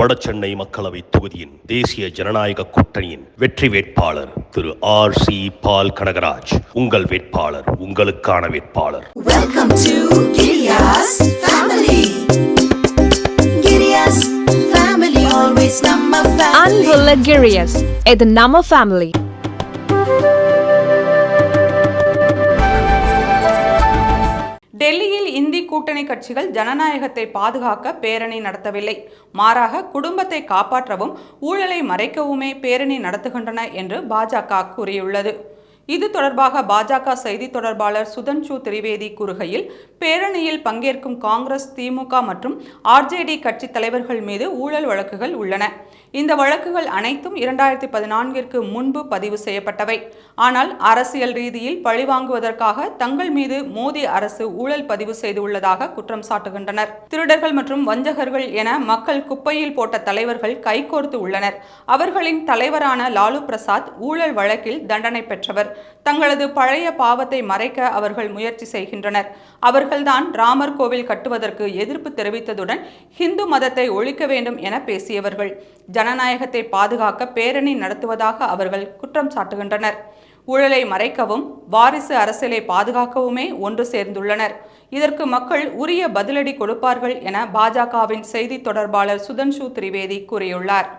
வடசென்னை மக்களவை தொகுதியின் தேசிய ஜனநாயக கூட்டணியின் வெற்றி வேட்பாளர் திரு R.C. பால் கனகராஜ். உங்கள் வேட்பாளர், உங்களுக்கான வேட்பாளர். Welcome to Giriya's family. Giriya's family, always நம்ம family. அன்புள்ள கிரியாஸ், இது நம்ம family. டெல்லியில் இந்தி கூட்டணி கட்சிகள் ஜனநாயகத்தை பாதுகாக்க பேரணி நடத்தவில்லை, மாறாக குடும்பத்தை காப்பாற்றவும் ஊழலை மறைக்கவுமே பேரணி நடத்துகின்றன என்று பாஜக கூறியுள்ளது. இது தொடர்பாக பாஜக செய்தி தொடர்பாளர் சுதன்ஷு திரிவேதி கூறுகையில், பேரணியில் பங்கேற்கும் காங்கிரஸ், திமுக மற்றும் RJD கட்சி தலைவர்கள் மீது ஊழல் வழக்குகள் உள்ளன. இந்த வழக்குகள் அனைத்தும் 2014 முன்பு பதிவு செய்யப்பட்டவை. ஆனால் அரசியல் ரீதியில் பழிவாங்குவதற்காக தங்கள் மீது மோடி அரசு ஊழல் பதிவு செய்துள்ளதாக குற்றம் சாட்டுகின்றனர். திருடர்கள் மற்றும் வஞ்சகர்கள் என மக்கள் குப்பையில் போட்ட தலைவர்கள் கைகோர்த்து உள்ளனர். அவர்களின் தலைவரான லாலு பிரசாத் ஊழல் வழக்கில் தண்டனை பெற்றவர். தங்களது பழைய பாவத்தை மறைக்க அவர்கள் முயற்சி செய்கின்றனர். அவர்கள்தான் ராமர் கோவில் கட்டுவதற்கு எதிர்ப்பு தெரிவித்ததுடன் ஹிந்து மதத்தை ஒழிக்க வேண்டும் என பேசியவர்கள். ஜனநாயகத்தை பாதுகாக்க பேரணி நடத்துவதாக அவர்கள் குற்றம் சாட்டுகின்றனர். ஊழலை மறைக்கவும் வாரிசு அரசியலை பாதுகாக்கவுமே ஒன்று சேர்ந்துள்ளனர். இதற்கு மக்கள் உரிய பதிலடி கொடுப்பார்கள் என பாஜகவின் செய்தி தொடர்பாளர் சுதன்ஷு திரிவேதி கூறியுள்ளார்.